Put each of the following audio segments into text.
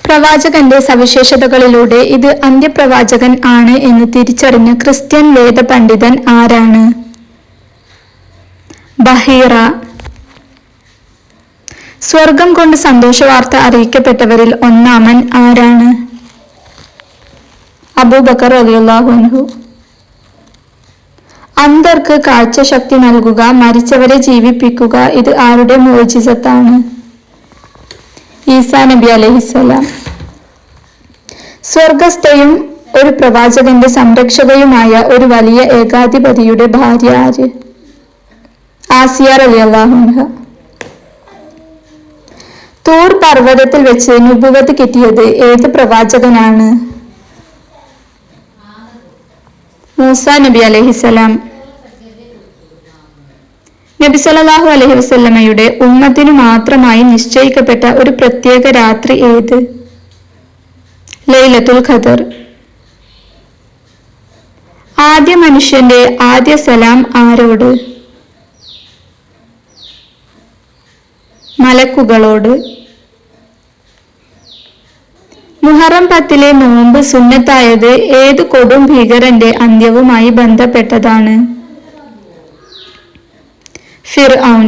പ്രവാചകന്റെ സവിശേഷതകളിലൂടെ ഇത് അന്ത്യപ്രവാചകൻ ആണ് എന്ന് തിരിച്ചറിഞ്ഞ ക്രിസ്ത്യൻ വേദപണ്ഡിതൻ ആരാണ്? ബഹീറ. സ്വർഗം കൊണ്ട് സന്തോഷവാർത്ത അറിയിക്കപ്പെട്ടവരിൽ ഒന്നാമൻ ആരാണ്? അബൂബക്കർ റളിയല്ലാഹു അൻഹു. അന്ധർക്ക് കാഴ്ചശക്തി നൽകുക, മരിച്ചവരെ ജീവിപ്പിക്കുക, ഇത് ആരുടെ മുഅ്ജിസത്താണ്? ഈസാ നബി അലൈഹിസ്സലാം. സ്വർഗസ്ഥയും ഒരു പ്രവാചകന്റെ സംരക്ഷകയുമായ ഒരു വലിയ ഏകാധിപതിയുടെ ഭാര്യ ആര്? ആസിയ റളിയല്ലാഹു അൻഹ. തൂർ പർവ്വതത്തിൽ വെച്ച് നുബുവത്ത് കിട്ടിയത് ഏത് പ്രവാചകനാണ്? മൂസാ നബി അലൈഹിസ്സലാം. നബി സല്ലല്ലാഹു അലൈഹി വസല്ലമയുടെ ഉമ്മത്തിനു മാത്രമായി നിശ്ചയിക്കപ്പെട്ട ഒരു പ്രത്യേക രാത്രി ഏത്? ലൈലത്തുൽ ഖദർ. ആദ്യ മനുഷ്യന്റെ ആദ്യ സലാം ആരോട്? മലക്കുകളോട്. മുഹറം 10 നോമ്പ് സുന്നത്തായത് ഏത് കൊടും ഭീകരന്റെ അന്ത്യവുമായി ബന്ധപ്പെട്ടതാണ്? ഫിർഔൻ.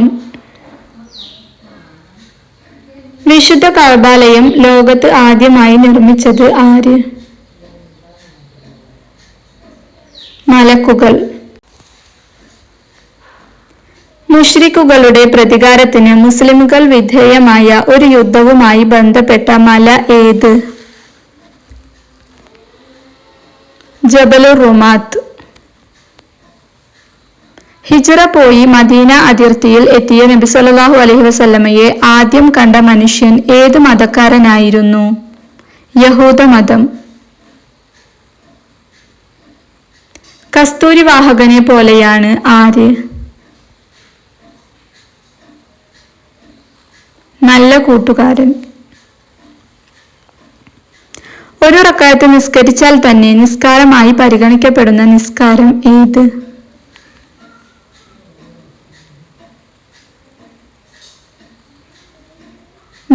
വിശുദ്ധ കഅബാലയം ലോകത്ത് ആദ്യമായി നിർമ്മിച്ചത് ആര്? മലക്കുകൾ. മുശ്രിക്കുകളുടെ പ്രതികാരത്തിന് മുസ്ലിമുകൾ വിധേയമായ ഒരു യുദ്ധവുമായി ബന്ധപ്പെട്ട മല ഏത്? ജബലുർ റുമാത്ത്. ഹിജ്റ പോയി മദീന അതിർത്തിയിൽ എത്തിയ നബി സല്ലല്ലാഹു അലൈഹി വസല്ലമയെ ആദ്യം കണ്ട മനുഷ്യൻ ഏത് മതക്കാരനായിരുന്നു? യഹൂദമതം. കസ്തൂരി വാഹകനെ പോലെയാണ് ആര്? നല്ല കൂട്ടുകാരൻ. ഒരു റക്അത്ത് നിസ്കരിച്ചാൽ തന്നെ നിസ്കാരമായി പരിഗണിക്കപ്പെടുന്ന നിസ്കാരം ഏത്?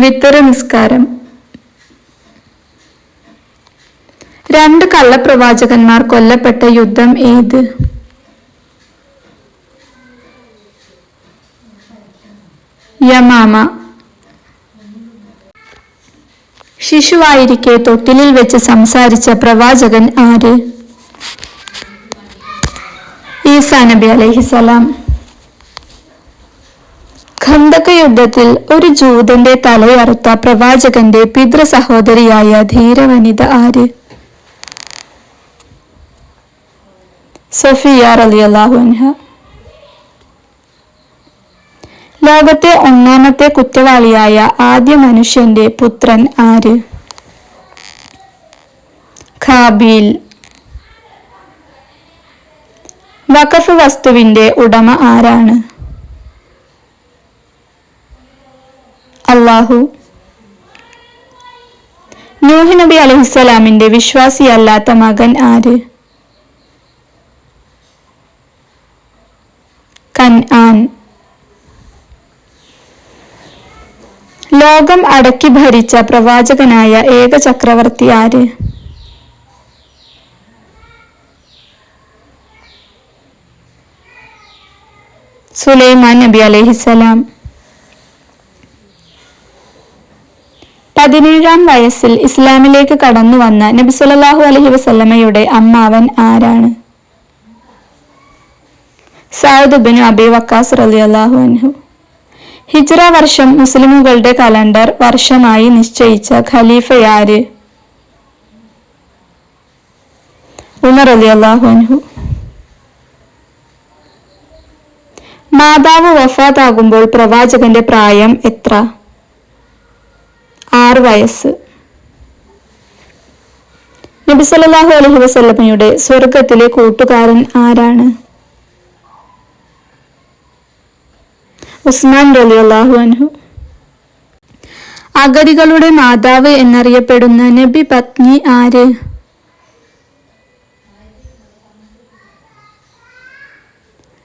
വിത്തർ നിസ്കാരം. 2 കള്ളപ്രവാചകന്മാർ കൊല്ലപ്പെട്ട യുദ്ധം ഏത്? യമാമ. ശിശുവായിരിക്കെ തൊട്ടിലിൽ വെച്ച് സംസാരിച്ച പ്രവാചകൻ ആര്? ഈസാ നബി അലൈഹിസ്സലാം. ഖന്തക യുദ്ധത്തിൽ ഒരു ജൂതന്റെ തലയറുത്ത പ്രവാചകന്റെ പിതൃ സഹോദരിയായ ധീരവനിത ആര്? സഫിയ റളിയല്ലാഹു അൻഹ. ലോകത്തെ ഒന്നാമത്തെ കുറ്റവാളിയായ ആദ്യ മനുഷ്യന്റെ പുത്രൻ ആര്? ഖാബീൽ. വഖഫ് വസ്തുവിന്റെ ഉടമ ആരാണ്? അല്ലാഹു. നൂഹ് നബി അലൈഹിസ്സലാമിന്റെ വിശ്വാസിയല്ലാത്ത മകൻ ആര്? കൻആൻ. ലോകം അടക്കി ഭരിച്ച പ്രവാചകനായ ഏക ചക്രവർത്തി ആര്? സുലൈമാൻ നബി അലൈഹിസ്സലാം. 17-ാം വയസ്സിൽ ഇസ്ലാമിലേക്ക് കടന്നു വന്ന നബി സല്ലല്ലാഹു അലൈഹി വസല്ലമയുടെ അമ്മാവൻ ആരാണ്? സഅദ് ഇബ്നു അബി വക്കാസ് റളിയല്ലാഹു അൻഹു. ഹിജ്റ വർഷം മുസ്ലിമുകളുടെ കലണ്ടർ വർഷമായി നിശ്ചയിച്ച ഖലീഫയാര്? ഉമർ റളിയല്ലാഹു അൻഹു. മാതാവ് വഫാത്താകുമ്പോൾ പ്രവാചകന്റെ പ്രായം എത്ര? 6 വയസ്സ്. നബി സല്ലല്ലാഹു അലൈഹി വസല്ലമയുടെ സ്വർഗത്തിലെ കൂട്ടുകാരൻ ആരാണ്? ഉസ്മാൻ റളിയല്ലാഹു അൻഹു. അഗതികളുടെ മാതാവ് എന്നറിയപ്പെടുന്ന നബി പത്നി ആര്?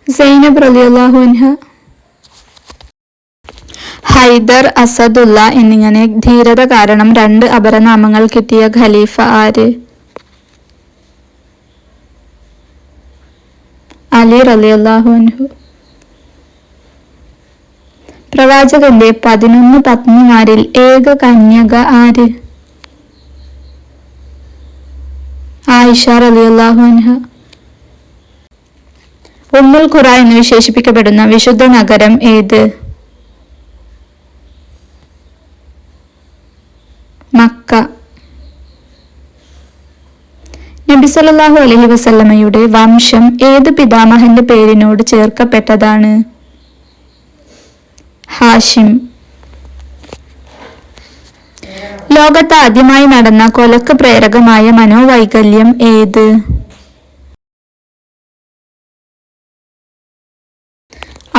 സൈനബ് റളിയല്ലാഹു അൻഹ. ഹൈദർ, അസദുല്ല എന്നിങ്ങനെ ധീരത കാരണം 2 അപരനാമങ്ങൾ കിട്ടിയ ഖലീഫ ആര്? അലി റളിയല്ലാഹു അൻഹു. പ്രവാചകന്റെ 11 പത്നിമാരിൽ ഏക കന്യക ആര്? ആയിഷ റളിയല്ലാഹു അൻഹ. ഉമ്മുൽ ഖുറ എന്ന് വിശേഷിപ്പിക്കപ്പെടുന്ന വിശുദ്ധ നഗരം ഏത്? മക്ക. നബി സല്ലല്ലാഹു അലൈഹി വസല്ലമയുടെ വംശം ഏത് പിതാമഹന്റെ പേരിനോട് ചേർക്കപ്പെട്ടതാണ്? ഹാഷിം. ലോകത്ത് ആദ്യമായി നടന്ന കൊലക്ക് പ്രേരകമായ മനോവൈകല്യം ഏത്?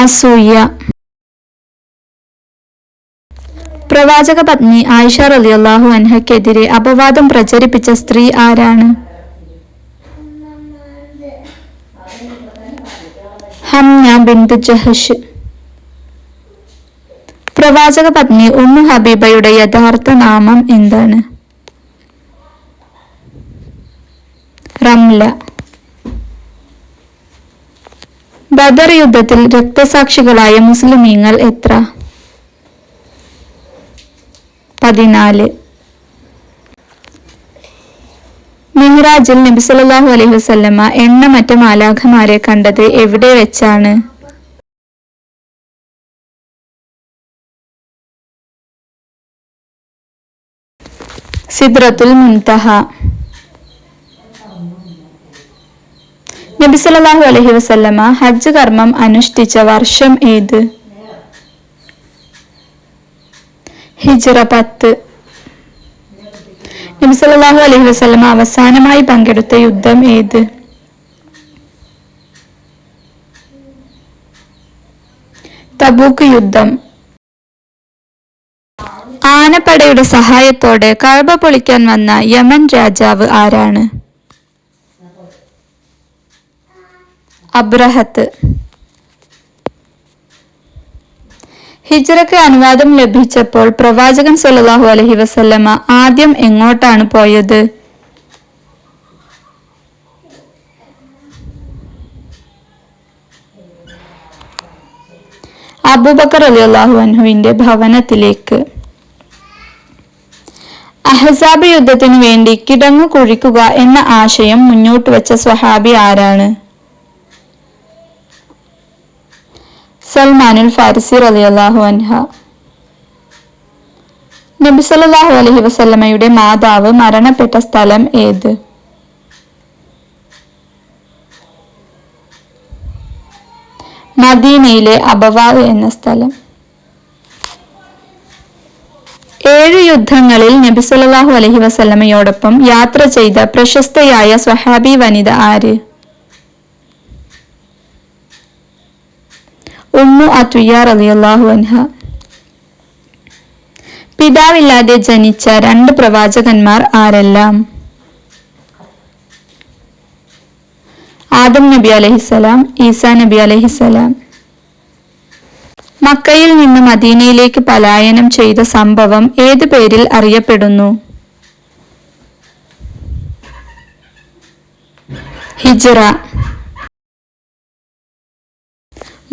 അസൂയ. പ്രവാചക പത്നി ആയിഷ റളിയല്ലാഹു അൻഹയ്ക്കെതിരെ അപവാദം പ്രചരിപ്പിച്ച സ്ത്രീ ആരാണ്? ഹംന ബിൻത് ജഹഷ്. പ്രവാചക പത്നി ഉമ്മു ഹബീബയുടെ യഥാർത്ഥ നാമം എന്താണ്? റംല. ബദർ യുദ്ധത്തിൽ രക്തസാക്ഷികളായ മുസ്ലിമീങ്ങൾ എത്ര? 14. മിഹ്റാജിൽ നബി സല്ലല്ലാഹു അലൈഹി വസല്ലമ എണ്ണമറ്റ മാലാഖമാരെ കണ്ടത് എവിടെ വെച്ചാണ്? സിദ്റത്തുൽ മുൻതഹ. നബി സല്ലല്ലാഹു അലൈഹി വസല്ലമ ഹജ്ജ് കർമ്മം അനുഷ്ഠിച്ച വർഷം ഏത്? ഹിജ്റ 10. നബി സല്ലല്ലാഹു അലൈഹി വസല്ലമ അവസാനമായി പങ്കെടുത്ത യുദ്ധം ഏത്? തബൂക്ക് യുദ്ധം. ആനപ്പടയുടെ സഹായത്തോടെ കഅബ പൊളിക്കാൻ വന്ന യമൻ രാജാവ് ആരാണ്? അബ്രഹത്ത്. ഹിജ്റയ്ക്ക് അനുവാദം ലഭിച്ചപ്പോൾ പ്രവാചകൻ സല്ലല്ലാഹു അലൈഹി വസല്ലമ ആദ്യം എങ്ങോട്ടാണ് പോയത്? അബൂബക്കർ റളിയല്ലാഹു അൻഹുവിന്റെ ഭവനത്തിലേക്ക്. അഹ്സാബ് യുദ്ധത്തിനു വേണ്ടി കിടങ്ങു കുഴിക്കുക എന്ന ആശയം മുന്നോട്ട് വെച്ച സ്വഹാബി ആരാണ്? സൽമാനുൽ ഫാരിസി റളിയല്ലാഹു അൻഹ. നബി സല്ലല്ലാഹു അലൈഹി വസല്ലമയുടെ മാതാവ് മരണപ്പെട്ട സ്ഥലം ഏത്? മദീനയിലെ അബവാ എന്ന സ്ഥലം. 7 യുദ്ധങ്ങളിൽ നബി സല്ലല്ലാഹു അലൈഹി വസല്ലമയോടൊപ്പം യാത്ര ചെയ്ത പ്രശസ്തയായ സ്വഹാബി വനിത ആര്? ഉമ്മു അത്വിയ റളിയല്ലാഹു അൻഹ. പിതാവില്ലാതെ ജനിച്ച 2 പ്രവാചകന്മാർ ആരെല്ലാം? ആദം നബി അലൈഹിസ്സലാം, ഈസാ നബി അലൈഹിസ്സലാം. മക്കയിൽ നിന്ന് മദീനയിലേക്ക് പലായനം ചെയ്ത സംഭവം ഏത് പേരിൽ അറിയപ്പെടുന്നു? ഹിജ്റ.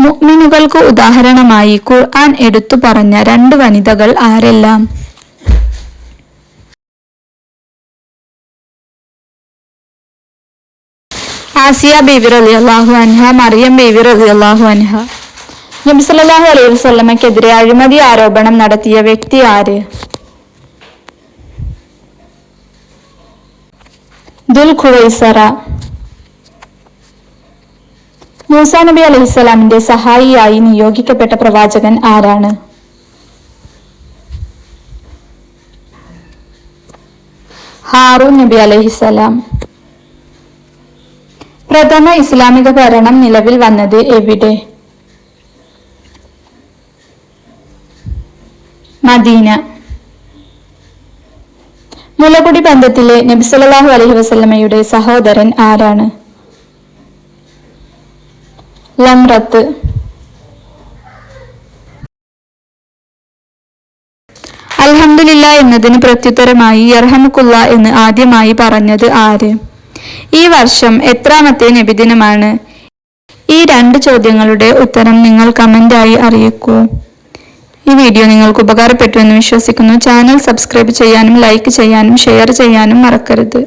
മുഅ്മിനുകൾക്ക് ഉദാഹരണമായി ഖുർആൻ എടുത്തു പറഞ്ഞ 2 വനിതകൾ ആരെല്ലാം? ആസിയ ബീവി റളിയല്ലാഹു അൻഹ, മറിയം ബീവി റളിയല്ലാഹു അൻഹ. നബി സല്ലല്ലാഹു അലൈഹി വസല്ലമയ്ക്കെതിരെ അഴിമതി ആരോപണം നടത്തിയ വ്യക്തി ആര്? ദുൽഖുവൈസറ. മൂസാ നബി അലൈഹിസ്സലാമിന്റെ സഹായിയായി നിയോഗിക്കപ്പെട്ട പ്രവാചകൻ ആരാണ്? ഹാറൂൻ നബി അലൈഹിസ്സലാം. പ്രഥമ ഇസ്ലാമിക ഭരണം നിലവിൽ വന്നത് എവിടെ? മദീന. മുലകുടി ബന്ധത്തിലെ നബി സല്ലല്ലാഹു അലൈഹി വസല്ലമയുടെ സഹോദരൻ ആരാണ്? ലംറത്ത്. എന്നതിന് പ്രത്യുത്തരമായി യർഹമുക്കുള്ള എന്ന് ആദ്യമായി പറഞ്ഞത് ആര്? ഈ വർഷം എത്രാമത്തെ നബിദിനമാണ്? ഈ 2 ചോദ്യങ്ങളുടെ ഉത്തരം നിങ്ങൾ കമന്റായി അറിയിക്കൂ. ഈ വീഡിയോ നിങ്ങൾക്ക് ഉപകാരപ്പെട്ടു എന്ന് വിശ്വസിക്കുന്നു. ചാനൽ സബ്സ്ക്രൈബ് ചെയ്യാനും ലൈക്ക് ചെയ്യാനും ഷെയർ ചെയ്യാനും മറക്കരുത്.